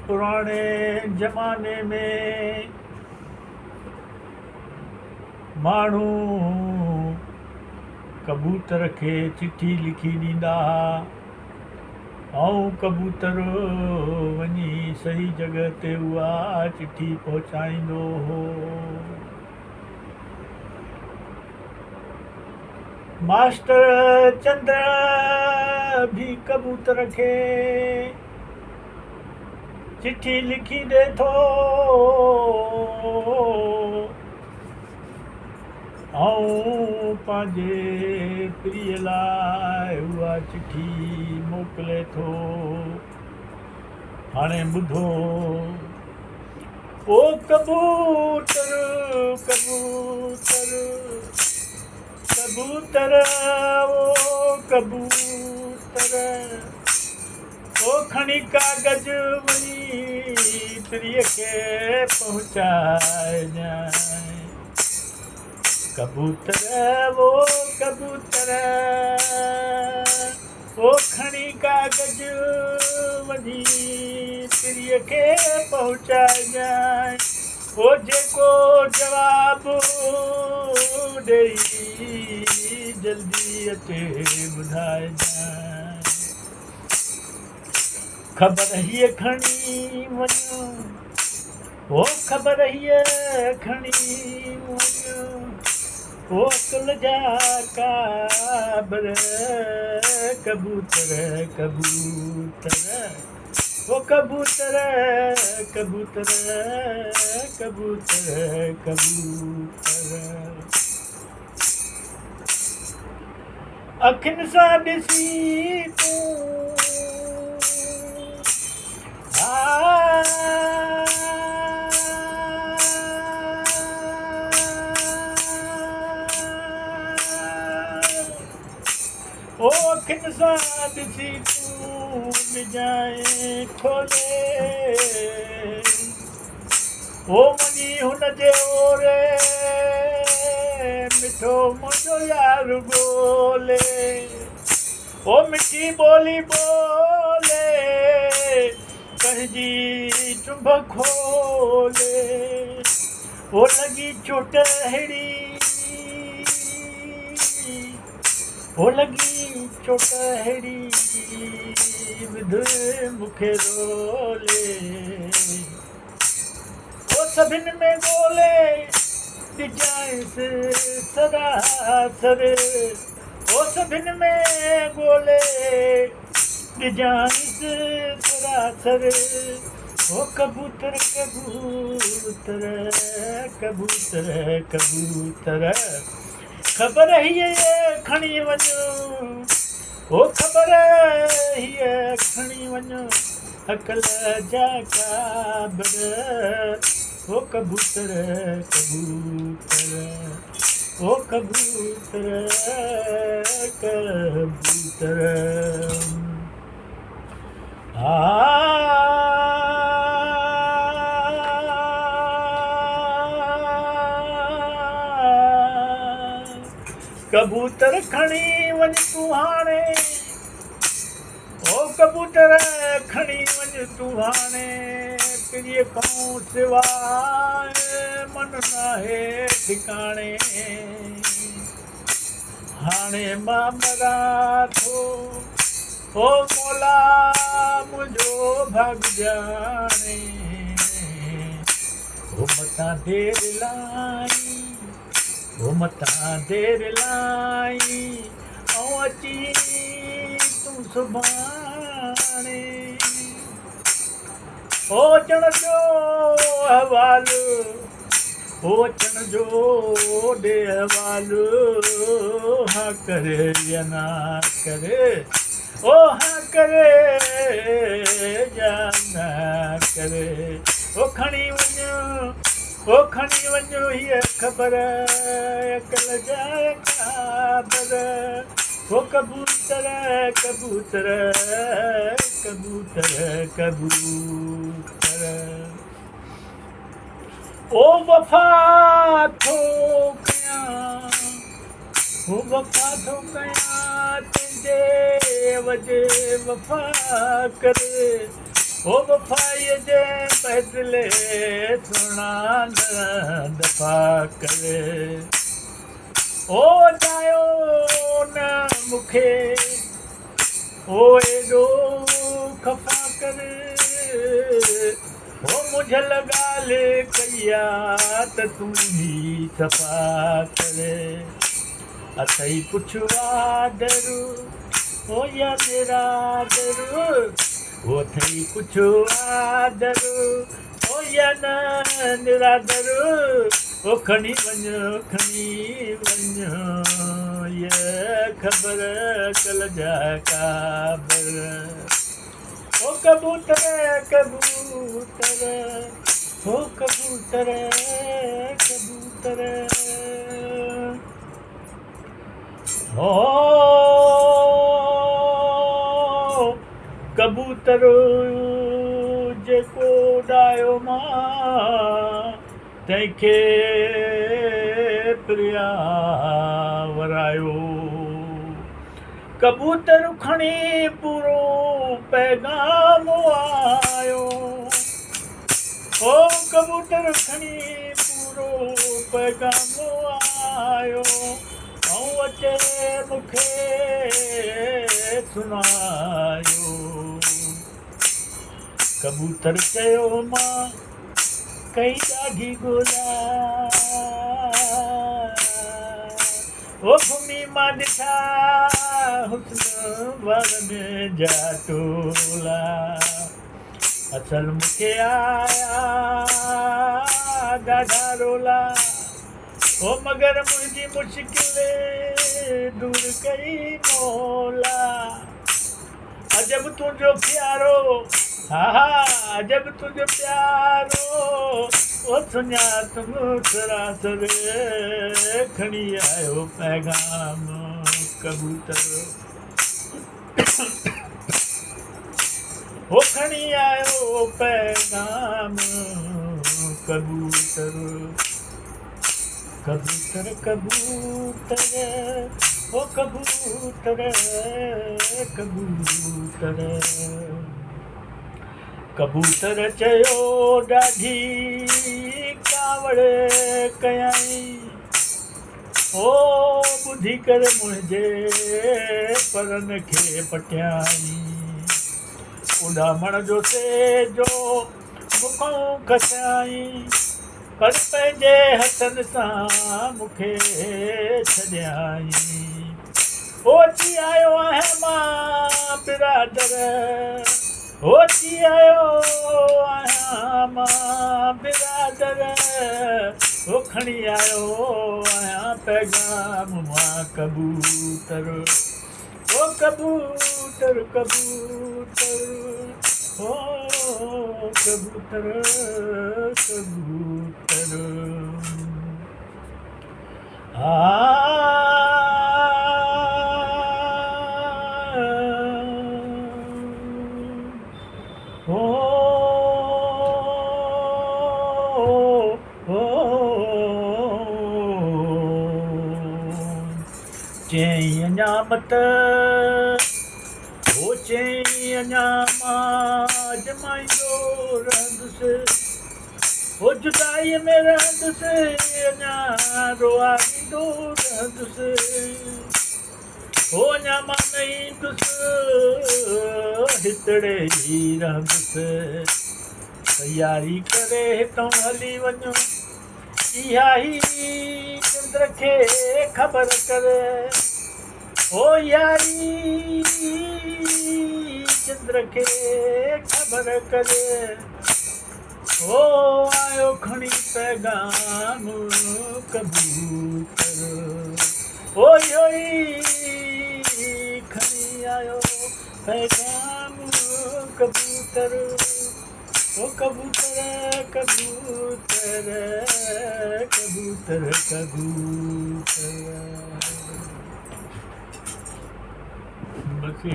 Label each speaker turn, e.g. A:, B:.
A: पुराने ज़माने में माण्हू कबूतर खे चिठी लिखी ॾींदा ऐं कबूतर वञी सही जॻह ते उहा चिठी पहुचाईंदो हो। मास्टर चंद्र भी कबूतर खे चिठी लिखी ॾे थो ऐं पंहिंजे प्रिय लाइ उहा चिठी मोकिले थो। हाणे ॿुधो ओ कबूतर कबूतर कबूतर ओ कबूतर ओ खणी कागज वञी प्रिय खे पहुचाइजांइ। कबूतर वो कबूतर ओ खणी कागज वञी प्रिय खे पहुचाइजांइ। ओ जेको जवाब ॾेई जल्दी अचे ॿुधाइजांइ। ख़बर हीअ खणी वञो ओ ख़बर हीअ खणी वञो ओ अकुल जा काबर कबूतर कबूतर ओ कबूतर कबूतर कबूतर कबूतर। अखियुनि सां ॾिसी तूं ओ अखियुनि सां ॾिसी तूं मिजाए खोले ओ वञी हुनजे ओरे मिठो मुंहिंजो यार ॻोल्हे ओ मिठी ॿोली ॿोले पंहिंजी चुंभ खोले ओ लॻी चोट अहिड़ी ओ लॻी चोट अहिड़ी विध मूंखे रोले ओ सभिनि में ॻोल्हे ॾिजांइसि सरासर ओ सभिनि में ॻोल्हे ॾिजांइसि सरासर ओ कबूतर कबूतर कबूतर कबूतर ख़बर हीअ खणी वञो ओ ख़बर हीअ खणी वञो अकल जा काबर ओ कबूतर कबूतर ओ कबूतर कबूतर। कबूतर खणी वञ तूं हाणे ओ कबूतर खणी वञ तूं हाणे प्रिय खां सवाइ मन नाहे ठिकाणे। हाणे मां मरां थो ओ मौला मुंहिंजो भाग ॼाणे ओ मतां देर लाई ओ मतां देर लाई ऐं अची तूं सुभाणे ओ अचण जो अहवालु ओ अचण जो ॾे अहवालु हा करे या ना करे ओ हा करे या ना करे ओ खणी वञो ओ खणी वञो हीअ ख़बर अकल जा काबर ओ कबूतर कबूतर कबूतर कबूतर ओ वफ़ा थो कयां ओ वफ़ा थो कयां तुंहिंजे वजे वफ़ा करे ओ वफ़ाईअ जे बदिले सुहिणा न दफ़ा करे ओ जायो न मूंखे ओ एॾो ख़फ़ा करे ओ मुझल ॻाल्हि कई आहे त तूं ई सफ़ा करे अथई कुझु वादरू ओ या मेरा दरू ओ अथई कुझु वादरू ओ या न निरादरू ओ खणी वञो ये ख़बर कल जा काबर ओ कबूतर कबूतर ओ कबूतर कबूतर ओ कबूतर जेको उॾायो मां तंहिंखे प्रिया वरायो कबूतर खणी पूरो पैगाम आयो ओ कबूतर खणी पूरो पैगाम आयो ऐं अचे मूंखे सुनायो कबूतर चयो मां कई ॾाढी ॻोल्हा ओ घुमी मां ॾिठा हुस्न वारनि जा टोला असल मूंखे आया ॾाढा रोला ओ मगर मुंहिंजी मुश्किल दूर कई मौला अजब तुंहिंजो प्यारो हा अजब तुंहिंजो प्यारो ओ सुञात सरासर खणी आयो पैगाम कबूतर ओ खणी आयो पैगाम कबूतर कबूतर कबूतर ओ कबूतर कबूतर कबूतर चयो ॾाढी कावड़ कयाई ओ ॿुधी करे मुंहिंजे परनि खे पटियाई उॾामण जो सेजो मुखों खसाई पर पंहिंजे हथनि सां मूंखे छॾियाई ओ अची आयो आहियां मां बिरादर ओ अची आयो आहियां मां बिरादर ओ खणी आयो आहियां पैगाम मां कबूतर ओ कबूतर कबूतर ओ कबूतर कबूतर चई अञा मत ओ चई अञा मां जमाईंदो रहंदुसि ओ जुदाईअ में रहंदुसि अञा रोआईंदो रहंदुसि ओ अञा मां न ईंदुसि हितड़े ई रहंदुसि तयारी करे हितां हली वञो इहा ई चंद्र खे ख़बर करे ओ यारी चंद्र खे ख़बर करे ओ आयो खणी पैगाम कबूतर ओ यो ई खणी आयो पैगाम कबूतर ओ कबूतर कबूतर कबूतर कबूतर बस